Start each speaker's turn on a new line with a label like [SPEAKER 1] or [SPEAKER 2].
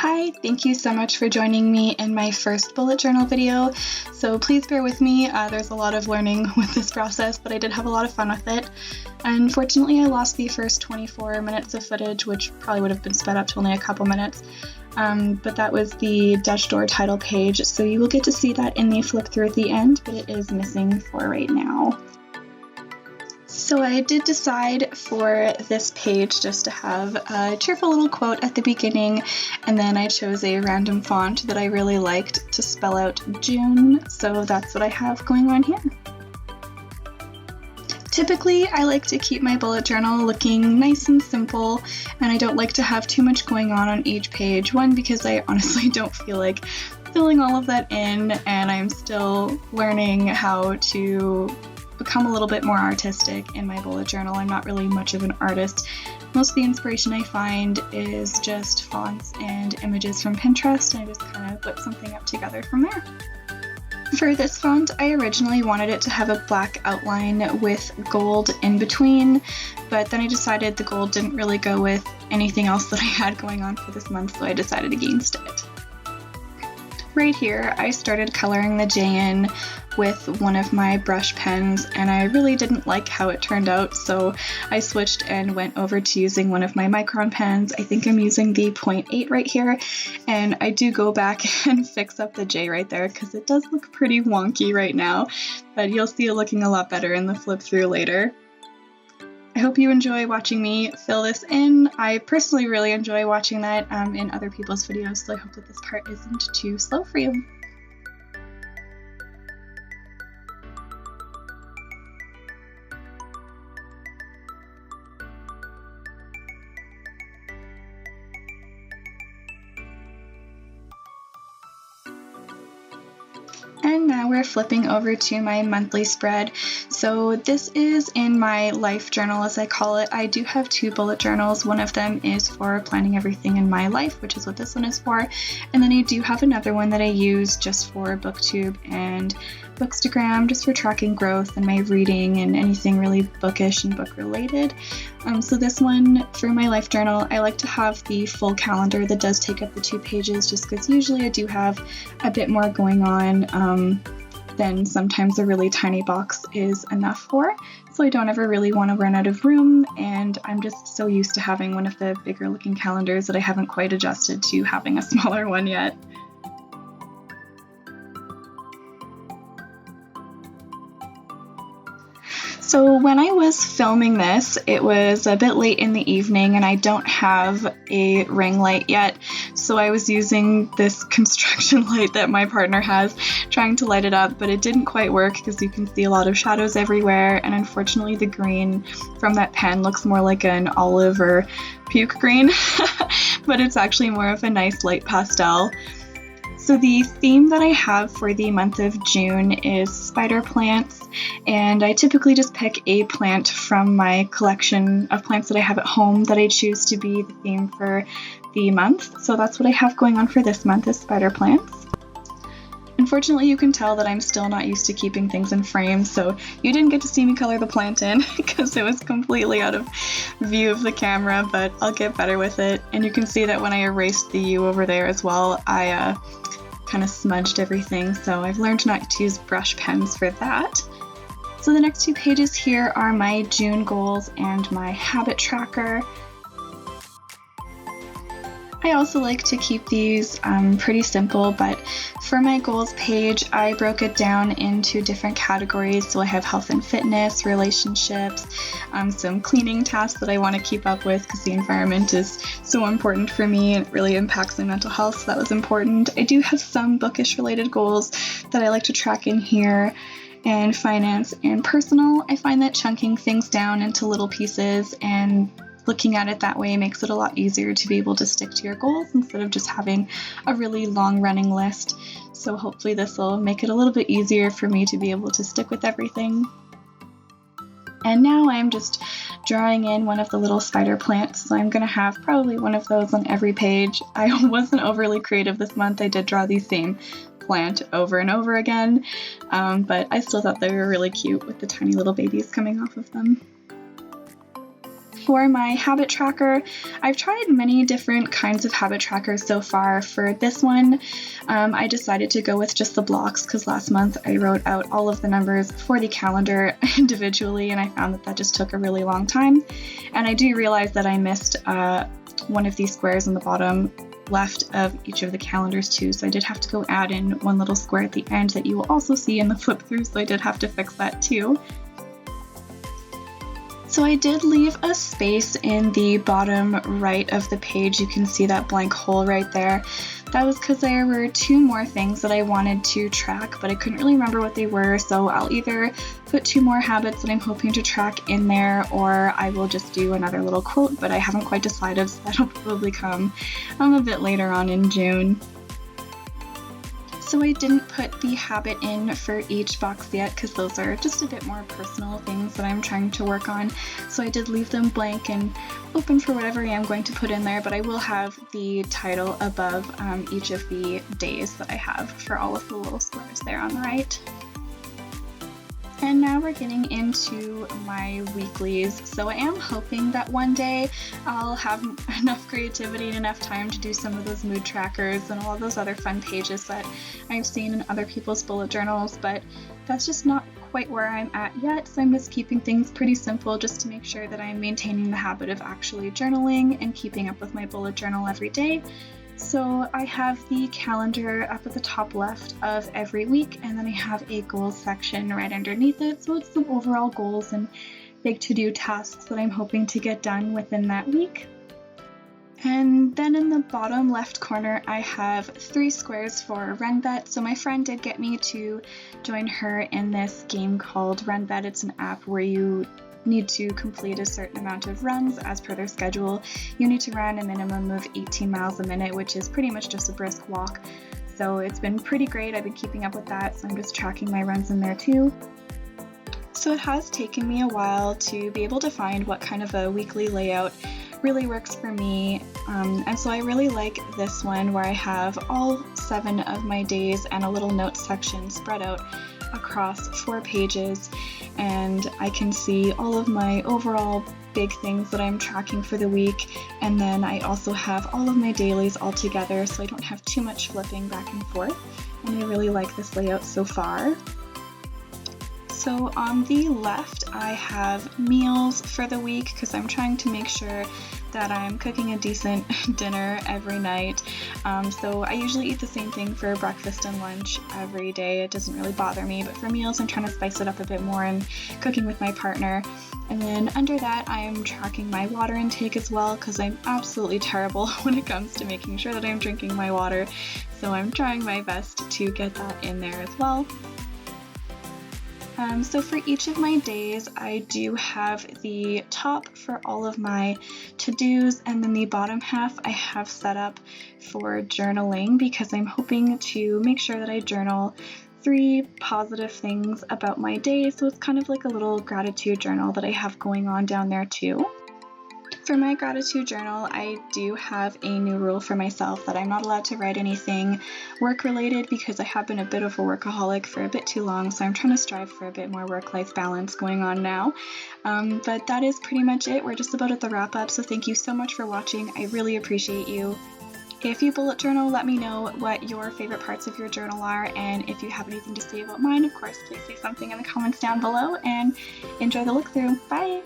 [SPEAKER 1] Hi, thank you so much for joining me in my first bullet journal video. So please bear with me, there's a lot of learning with this process, but I did have a lot of fun with it. Unfortunately, I lost the first 24 minutes of footage, which probably would have been sped up to only a couple minutes. But that was the Dutch door title page, so you will get to see that in the flip through at the end, but it is missing for right now. So I did decide for this page just to have a cheerful little quote at the beginning, and then I chose a random font that I really liked to spell out June, so that's what I have going on here. Typically, I like to keep my bullet journal looking nice and simple, and I don't like to have too much going on each page. One, because I honestly don't feel like filling all of that in, and I'm still learning how to become a little bit more artistic in my bullet journal. I'm not really much of an artist. Most of the inspiration I find is just fonts and images from Pinterest, and I just kind of whip something up together from there. For this font, I originally wanted it to have a black outline with gold in between, but then I decided the gold didn't really go with anything else that I had going on for this month, so I decided against it. Right here, I started coloring the J in with one of my brush pens, and I really didn't like how it turned out, so I switched and went over to using one of my micron pens. I think I'm using the 0.8 right here, and I do go back and fix up the J right there because it does look pretty wonky right now, but you'll see it looking a lot better in the flip through later. I hope you enjoy watching me fill this in. I personally really enjoy watching that in other people's videos, so I hope that this part isn't too slow for you. And now we're flipping over to my monthly spread. So this is in my life journal, as I call it. I do have two bullet journals. One of them is for planning everything in my life, which is what this one is for. And then I do have another one that I use just for BookTube and Bookstagram, just for tracking growth and my reading and anything really bookish and book related. So this one, for my life journal, I like to have the full calendar that does take up the 2 pages, just because usually I do have a bit more going on than sometimes a really tiny box is enough for. So I don't ever really want to run out of room, and I'm just so used to having one of the bigger looking calendars that I haven't quite adjusted to having a smaller one yet. So when I was filming this, it was a bit late in the evening and I don't have a ring light yet, so I was using this construction light that my partner has, trying to light it up, but it didn't quite work because you can see a lot of shadows everywhere, and unfortunately the green from that pen looks more like an olive or puke green, but it's actually more of a nice light pastel. So the theme that I have for the month of June is spider plants, and I typically just pick a plant from my collection of plants that I have at home that I choose to be the theme for the month. So that's what I have going on for this month, is spider plants. Unfortunately, you can tell that I'm still not used to keeping things in frames, so you didn't get to see me color the plant in because it was completely out of view of the camera, but I'll get better with it. And you can see that when I erased the U over there as well, I kind of smudged everything, so I've learned not to use brush pens for that. So the next 2 pages here are my June goals and my habit tracker. I also like to keep these pretty simple, but for my goals page, I broke it down into different categories. So I have health and fitness, relationships, some cleaning tasks that I want to keep up with because the environment is so important for me. It really impacts my mental health, so that was important. I do have some bookish related goals that I like to track in here. And finance and personal, I find that chunking things down into little pieces and looking at it that way makes it a lot easier to be able to stick to your goals instead of just having a really long running list. So hopefully this will make it a little bit easier for me to be able to stick with everything. And now I'm just drawing in one of the little spider plants, so I'm going to have probably one of those on every page. I wasn't overly creative this month. I did draw the same plant over and over again, but I still thought they were really cute with the tiny little babies coming off of them. For my habit tracker, I've tried many different kinds of habit trackers so far. For this one, I decided to go with just the blocks because last month I wrote out all of the numbers for the calendar individually, and I found that just took a really long time. And I do realize that I missed one of these squares in the bottom left of each of the calendars too, so I did have to go add in one little square at the end that you will also see in the flip through, so I did have to fix that too. So I did leave a space in the bottom right of the page. You can see that blank hole right there. That was because there were two more things that I wanted to track, but I couldn't really remember what they were, so I'll either put two more habits that I'm hoping to track in there, or I will just do another little quote, but I haven't quite decided, so that'll probably come a bit later on in June. So I didn't put the habit in for each box yet because those are just a bit more personal things that I'm trying to work on. So I did leave them blank and open for whatever I am going to put in there, but I will have the title above each of the days that I have for all of the little squares there on the right. And now we're getting into my weeklies. So I am hoping that one day I'll have enough creativity and enough time to do some of those mood trackers and all those other fun pages that I've seen in other people's bullet journals, but that's just not quite where I'm at yet. So I'm just keeping things pretty simple just to make sure that I'm maintaining the habit of actually journaling and keeping up with my bullet journal every day. So I have the calendar up at the top left of every week, and then I have a goals section right underneath it. So it's some overall goals and big to-do tasks that I'm hoping to get done within that week. And then in the bottom left corner, I have 3 squares for RunBet. So my friend did get me to join her in this game called RunBet. It's an app where you need to complete a certain amount of runs as per their schedule. You need to run a minimum of 18 miles a minute, which is pretty much just a brisk walk. So it's been pretty great. I've been keeping up with that, so I'm just tracking my runs in there too. So it has taken me a while to be able to find what kind of a weekly layout really works for me. And so I really like this one where I have all 7 of my days and a little notes section spread out across 4 pages, and I can see all of my overall big things that I'm tracking for the week, and then I also have all of my dailies all together so I don't have too much flipping back and forth, and I really like this layout so far. So on the left I have meals for the week because I'm trying to make sure that I'm cooking a decent dinner every night. So I usually eat the same thing for breakfast and lunch every day. It doesn't really bother me, but for meals I'm trying to spice it up a bit more and cooking with my partner. And then under that I'm tracking my water intake as well because I'm absolutely terrible when it comes to making sure that I'm drinking my water. So I'm trying my best to get that in there as well. So for each of my days, I do have the top for all of my to-dos, and then the bottom half I have set up for journaling because I'm hoping to make sure that I journal 3 positive things about my day. So it's kind of like a little gratitude journal that I have going on down there too. For my gratitude journal, I do have a new rule for myself that I'm not allowed to write anything work-related because I have been a bit of a workaholic for a bit too long, so I'm trying to strive for a bit more work-life balance going on now. But that is pretty much it. We're just about at the wrap-up, so thank you so much for watching. I really appreciate you. If you bullet journal, let me know what your favorite parts of your journal are, and if you have anything to say about mine, of course, please say something in the comments down below, and enjoy the look-through. Bye!